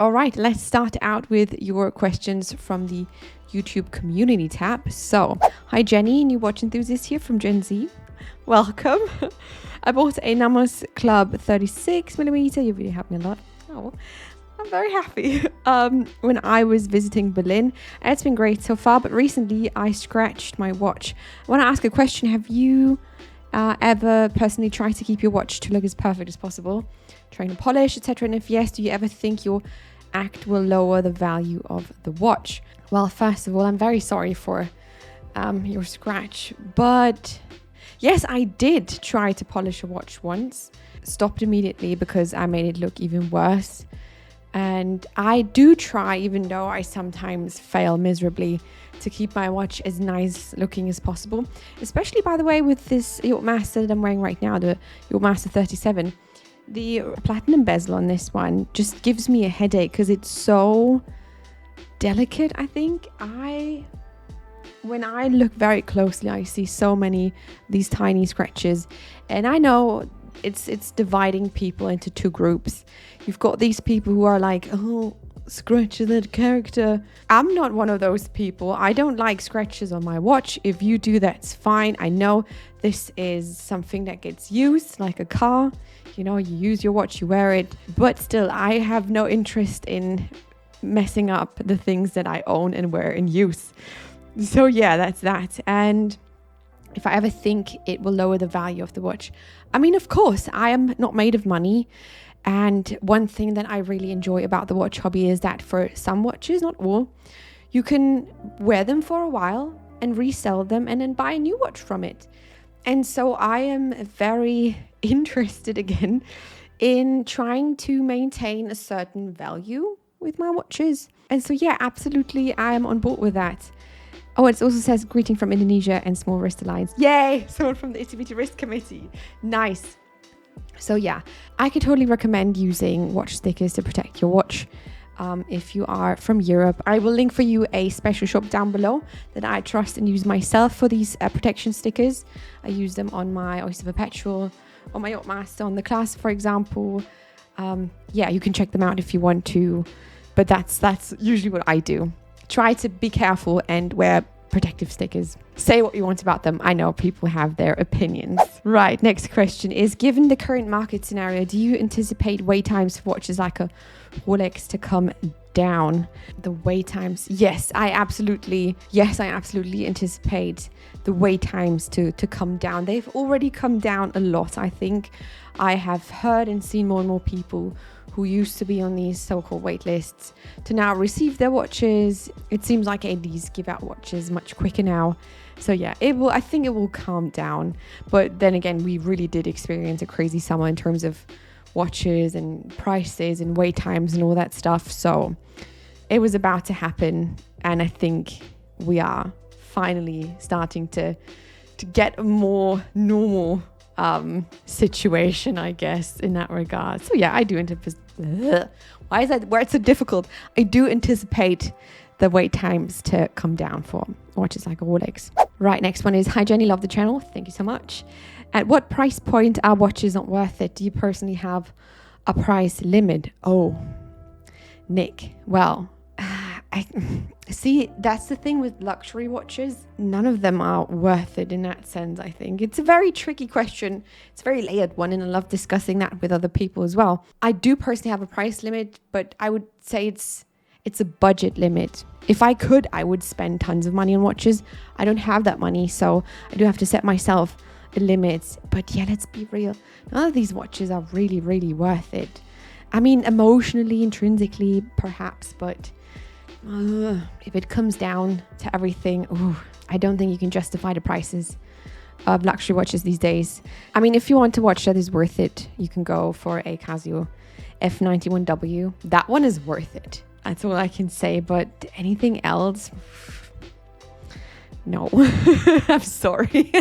All right, let's start out with your questions from the YouTube community tab. So, hi Jenny, new watch enthusiast here from Gen Z. Welcome. I bought a Namos Club 36mm. You're really helped me a lot. Oh, I'm very happy. When I was visiting Berlin, and it's been great so far, but recently I scratched my watch. I want to ask a question. Have you ever personally tried to keep your watch to look as perfect as possible, trying to polish, etc.? And if yes, do you ever think your act will lower the value of the watch? Well, first of all, I'm very sorry for your scratch, but yes, I did try to polish a watch once. Stopped immediately because I made it look even worse. And I do try, even though I sometimes fail miserably, to keep my watch as nice looking as possible. Especially, by the way, with this Yachtmaster that I'm wearing right now, the Yachtmaster 37. The platinum bezel on this one just gives me a headache because it's so delicate, I think. When I look very closely, I see so many these tiny scratches. And I know it's dividing people into two groups. You've got these people who are like, oh, scratches that character. I'm not one of those people. I don't like scratches on my watch. If you do, that's fine. I know this is something that gets used like a car. You know, you use your watch, you wear it. But still, I have no interest in messing up the things that I own and wear in use. So yeah, that's that. And if I ever think it will lower the value of the watch, I mean, of course, I am not made of money. And one thing that I really enjoy about the watch hobby is that for some watches, not all, you can wear them for a while and resell them and then buy a new watch from it. And so I am very interested again in trying to maintain a certain value with my watches. And so, yeah, absolutely, I am on board with that. Oh, it also says greeting from Indonesia and Small Wrist Alliance. Yay! Someone from the Itty Bitty Wrist Committee. Nice. So yeah, I could totally recommend using watch stickers to protect your watch. If you are from Europe, I will link for you a special shop down below that I trust and use myself for these protection stickers. I use them on my Oyster Perpetual, on my Yachtmaster, on the Class, for example. Yeah, you can check them out if you want to, but that's usually what I do. Try to be careful and wear protective stickers. Say what you want about them. I know people have their opinions. Right, next question is, given the current market scenario, do you anticipate wait times for watches like a Rolex to come down? The wait times, yes, I absolutely anticipate the wait times to come down. They've already come down a lot, I think. I have heard and seen more and more people who used to be on these so-called wait lists to now receive their watches. It seems like ADs give out watches much quicker now. So yeah, I think it will calm down. But then again, we really did experience a crazy summer in terms of watches and prices and wait times and all that stuff. So it was about to happen. And I think we are finally starting to get a more normal situation, I guess, in that regard. So yeah, I do anticipate. Why is that word so difficult? I do anticipate the wait times to come down for watches like a Rolex. Right, next one is, hi Jenny, love the channel. Thank you so much. At what price point are watches not worth it? Do you personally have a price limit? Oh, Nick. Well, I see, that's the thing with luxury watches. None of them are worth it in that sense, I think. It's a very tricky question. It's a very layered one, and I love discussing that with other people as well. I do personally have a price limit, but I would say it's a budget limit. If I could, I would spend tons of money on watches. I don't have that money, so I do have to set myself a limit. But yeah, let's be real. None of these watches are really, really worth it. I mean, emotionally, intrinsically, perhaps, but if it comes down to everything, I don't think you can justify the prices of luxury watches these days. I mean, if you want a watch that is worth it, you can go for a Casio F91W. That one is worth it. That's all I can say. But anything else, no. I'm sorry.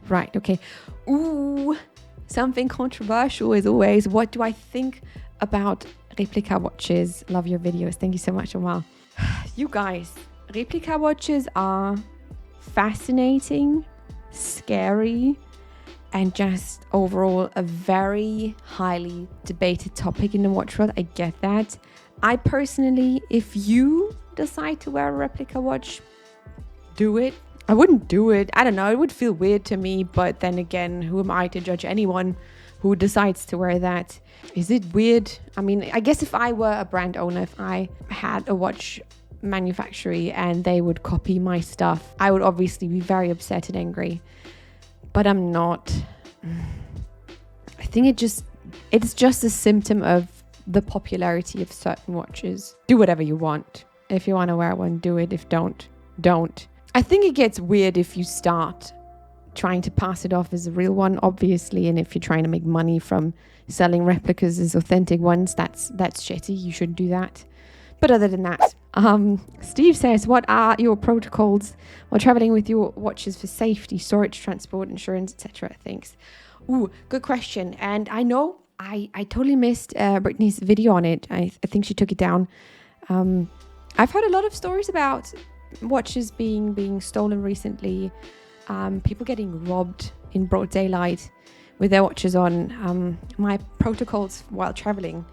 Right, okay. Something controversial as always. What do I think about Replica watches? Love your videos. Thank you so much, Omar. You guys, Replica watches are fascinating, scary, and just overall a very highly debated topic in the watch world. I get that. I personally, if you decide to wear a replica watch, do it. I wouldn't do it. I don't know. It would feel weird to me. But then again, who am I to judge anyone who decides to wear that? Is it weird? I mean, I guess if I were a brand owner, if I had a watch manufacturer and they would copy my stuff, I would obviously be very upset and angry. But I'm not. I think it's just a symptom of the popularity of certain watches. Do whatever you want. If you want to wear one, do it. If don't. I think it gets weird if you start trying to pass it off as a real one, obviously, and if you're trying to make money from selling replicas as authentic ones, that's shitty. You shouldn't do that. But other than that, Steve says, what are your protocols while traveling with your watches for safety, storage, transport, insurance, etc.? Thanks. Ooh, good question. And I know I totally missed Brittany's video on it. I think she took it down. I've heard a lot of stories about watches being stolen recently. People getting robbed in broad daylight with their watches on. My protocols while traveling.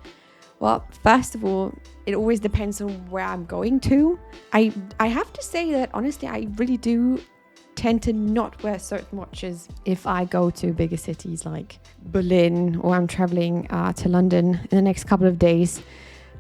Well, first of all, it always depends on where I'm going to. I have to say that honestly, I really do tend to not wear certain watches if I go to bigger cities like Berlin, or I'm traveling to London in the next couple of days.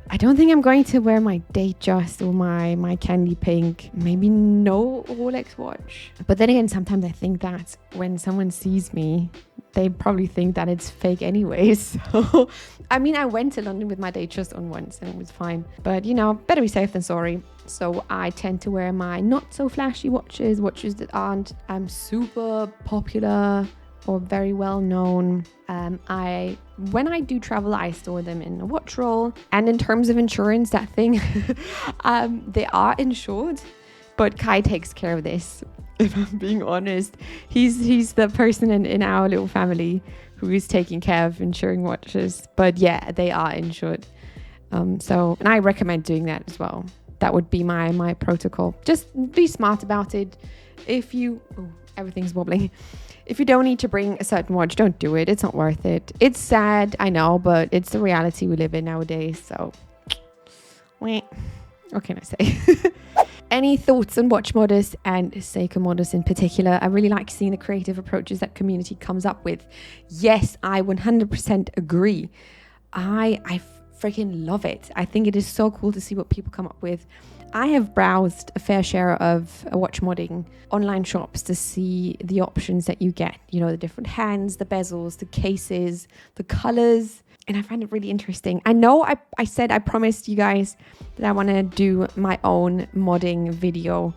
I don't think I'm going to wear my Datejust or my candy pink, maybe no Rolex watch. But then again, sometimes I think that when someone sees me, they probably think that it's fake anyways. So, I mean, I went to London with my Datejust on once and it was fine. But, better be safe than sorry. So I tend to wear my not so flashy watches that aren't super popular or very well known. When I do travel, I store them in a watch roll. And in terms of insurance, that thing, they are insured, but Kai takes care of this. If I'm being honest, he's the person in our little family who is taking care of insuring watches. But yeah, they are insured. And I recommend doing that as well. That would be my protocol. Just be smart about it. Everything's wobbling. If you don't need to bring a certain watch, don't do it. It's not worth it. It's sad, I know, but it's the reality we live in nowadays. So, what can I say? Any thoughts on watch modders and Seiko modders in particular? I really like seeing the creative approaches that community comes up with. Yes, I 100% agree. I freaking love it. I think it is so cool to see what people come up with. I have browsed a fair share of watch modding online shops to see the options that you get. The different hands, the bezels, the cases, the colors. And I find it really interesting. I know I said I promised you guys that I want to do my own modding video.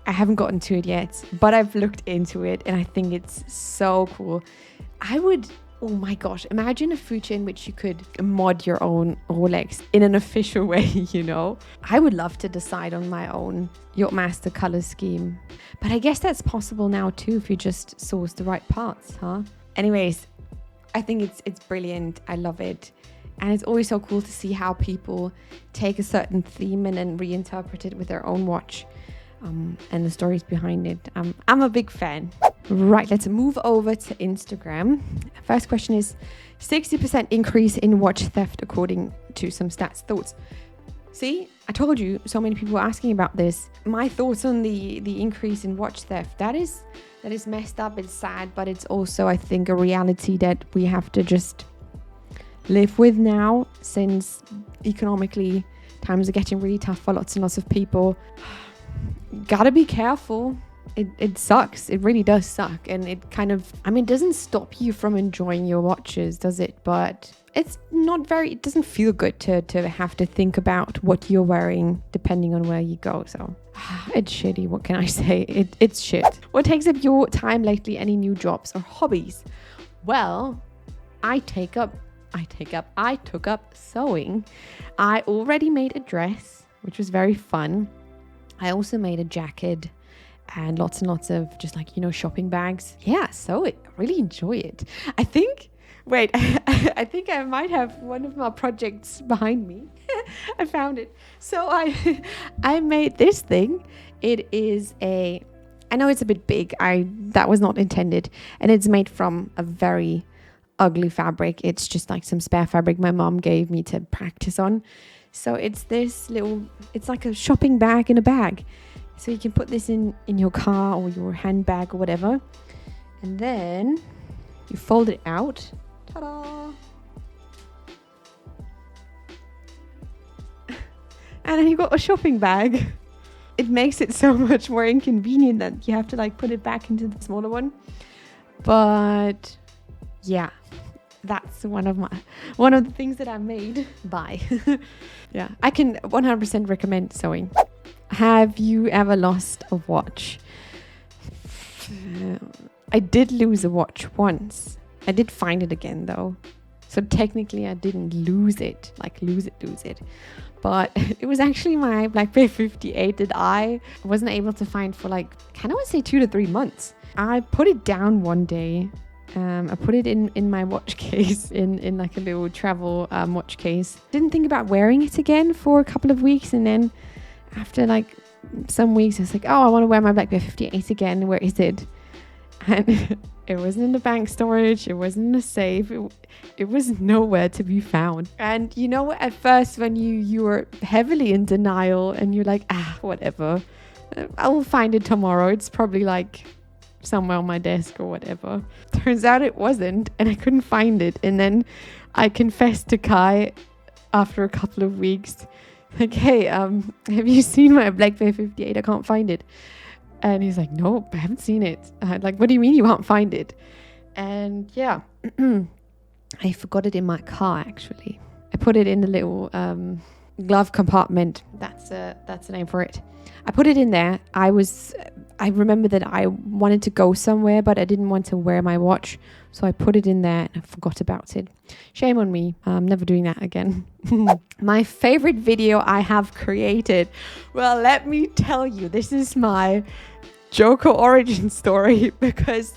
I haven't gotten to it yet, but I've looked into it and I think it's so cool. Oh my gosh, imagine a future in which you could mod your own Rolex in an official way, I would love to decide on my own Yachtmaster color scheme. But I guess that's possible now too if you just source the right parts, huh? Anyways, I think it's brilliant. I love it. And it's always so cool to see how people take a certain theme and then reinterpret it with their own watch. And the stories behind it. I'm a big fan. Right, let's move over to Instagram. First question is 60% increase in watch theft according to some stats. Thoughts? See, I told you, so many people were asking about this. My thoughts on the increase in watch theft. That is messed up. It's sad, but it's also, I think, a reality that we have to just live with now, since economically times are getting really tough for lots and lots of people. Gotta be careful. It sucks. It really does suck. And it doesn't stop you from enjoying your watches, does it? But it doesn't feel good to have to think about what you're wearing depending on where you go. So it's shitty. What can I say? It's shit. What takes up your time lately? Any new jobs or hobbies? Well, I took up sewing. I already made a dress, which was very fun. I also made a jacket and lots of just shopping bags. Yeah, so I really enjoy it. I think I might have one of my projects behind me. I found it. So I made this thing. It is I know it's a bit big. That was not intended. And it's made from a very ugly fabric. It's just like some spare fabric my mom gave me to practice on. So it's this little, it's like a shopping bag in a bag. So you can put this in your car or your handbag or whatever. And then you fold it out. Ta-da! And then you've got a shopping bag. It makes it so much more inconvenient that you have to like put it back into the smaller one. But yeah, that's one of the things that I made by. Yeah, I can 100% recommend sewing. Have you ever lost a watch? I did lose a watch once. I did find it again though. So technically I didn't lose it, like lose it. But it was actually my BlackBerry 58 that I wasn't able to find for like, kind of want to say 2 to 3 months. I put it down one day. I put it in my watch case, in like a little travel watch case. Didn't think about wearing it again for a couple of weeks. And then after like some weeks, I was like, oh, I want to wear my BlackBerry 58 again. Where is it? And it wasn't in the bank storage. It wasn't in a safe. It was nowhere to be found. And you know, at first when you were heavily in denial and you're like, whatever, I will find it tomorrow. It's probably like somewhere on my desk or whatever. Turns out it wasn't, and I couldn't find it. And then I confessed to Kai after a couple of weeks, like, hey, have you seen my BlackBerry 58? I can't find it. And he's like, nope, I haven't seen it. Like, what do you mean you can't find it? And yeah, I forgot it in my car, actually. I put it in the little glove compartment. That's the name for it. I put it in there. I remember that I wanted to go somewhere, but I didn't want to wear my watch. So I put it in there and I forgot about it. Shame on me. I'm never doing that again. My favorite video I have created. Well, let me tell you, this is my Joker origin story, because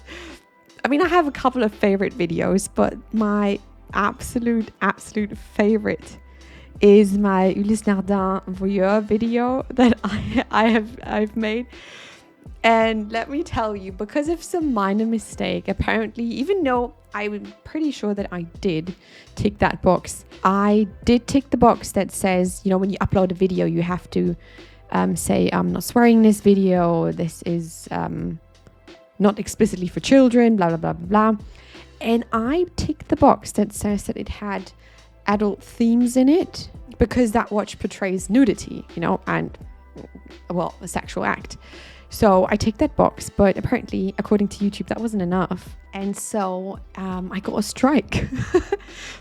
I mean, I have a couple of favorite videos, but my absolute favorite is my Ulysse Nardin voyeur video that I've made. And let me tell you, because of some minor mistake, apparently, even though I'm pretty sure that I did tick that box, I did tick the box that says, you know, when you upload a video, you have to say, I'm not swearing in this video, this is not explicitly for children, blah, blah, blah, blah, blah. And I ticked the box that says that it had adult themes in it, because that watch portrays nudity, you know, and, well, a sexual act. So I ticked that box, but apparently, according to YouTube, that wasn't enough. And so I got a strike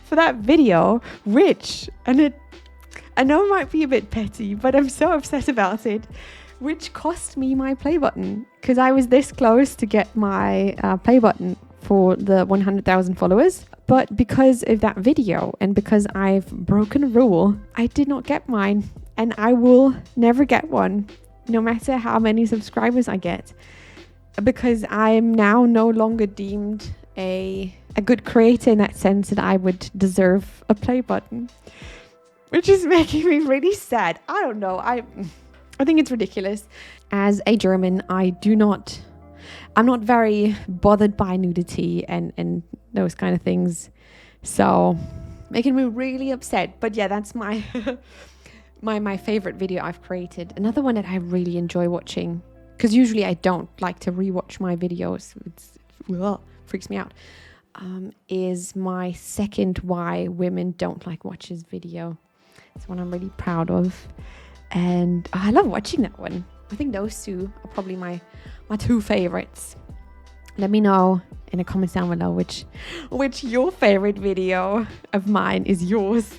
for that video, which, I know it might be a bit petty, but I'm so upset about it, which cost me my play button, because I was this close to get my play button for the 100,000 followers. But because of that video and because I've broken a rule, I did not get mine, and I will never get one, no matter how many subscribers I get, because I am now no longer deemed a good creator in that sense that I would deserve a play button, which is making me really sad. I don't know. I think it's ridiculous. As a German, I'm not very bothered by nudity and those kind of things. So making me really upset. But yeah, that's my my favorite video I've created. Another one that I really enjoy watching, because usually I don't like to rewatch my videos. It freaks me out. Is my second Why Women Don't Like Watches video. It's one I'm really proud of. And I love watching that one. I think those two are probably my two favorites. Let me know in the comments down below which your favorite video of mine is yours.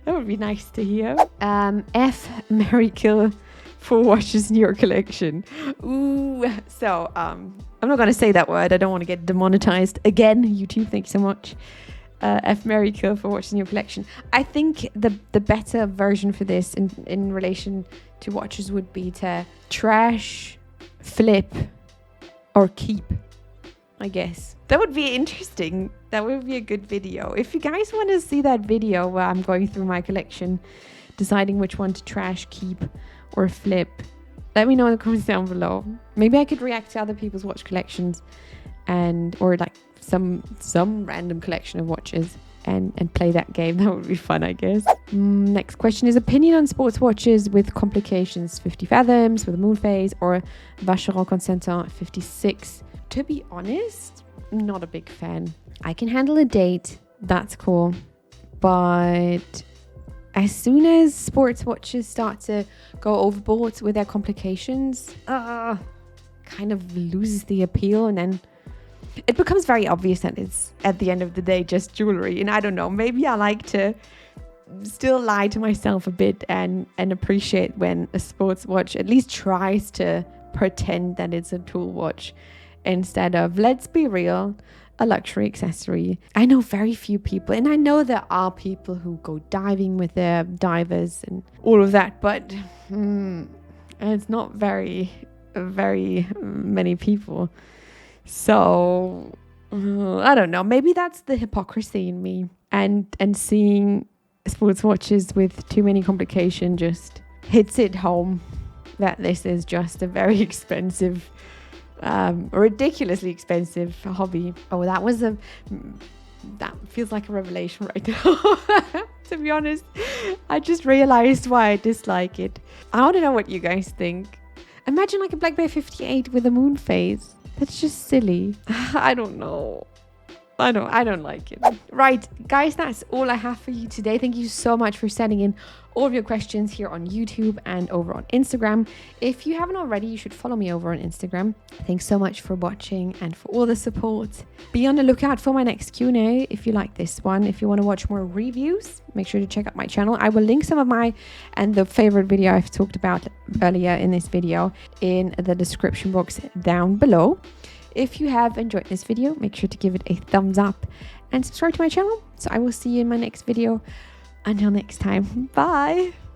That would be nice to hear. F, marry, kill for watches in your collection. Ooh, so I'm not going to say that word. I don't want to get demonetized again. YouTube, thank you so much. F, marry, kill for watches in your collection. I think the better version for this in relation to watches would be to trash, flip, or keep, I guess. That would be interesting. That would be a good video. If you guys want to see that video where I'm going through my collection, deciding which one to trash, keep, or flip, let me know in the comments down below. Maybe I could react to other people's watch collections or like some random collection of watches. and play that game. That would be fun, I guess. Next question is opinion on sports watches with complications, 50 fathoms with a moon phase or Vacheron Constantin 56. To be honest, not a big fan. I can handle a date, that's cool, but as soon as sports watches start to go overboard with their complications, kind of loses the appeal, and then it becomes very obvious that it's at the end of the day just jewelry. And I don't know, maybe I like to still lie to myself a bit and appreciate when a sports watch at least tries to pretend that it's a tool watch instead of, let's be real, a luxury accessory. I know very few people, and I know there are people who go diving with their divers and all of that, but it's not very many people. So I don't know, maybe that's the hypocrisy in me, and seeing sports watches with too many complications just hits it home that this is just a very expensive, ridiculously expensive hobby. Oh, that feels like a revelation right now. To be honest, I just realized why I dislike it. I don't know what you guys think. Imagine like a Black Bear 58 with a moon phase. That's just silly. I don't know. I don't like it. Right, guys, that's all I have for you today. Thank you so much for sending in all of your questions here on YouTube and over on Instagram. If you haven't already, you should follow me over on Instagram. Thanks so much for watching and for all the support. Be on the lookout for my next Q&A if you like this one. If you want to watch more reviews, make sure to check out my channel. I will link some of the favorite video I've talked about earlier in this video in the description box down below. If you have enjoyed this video, make sure to give it a thumbs up and subscribe to my channel. So I will see you in my next video. Until next time, bye.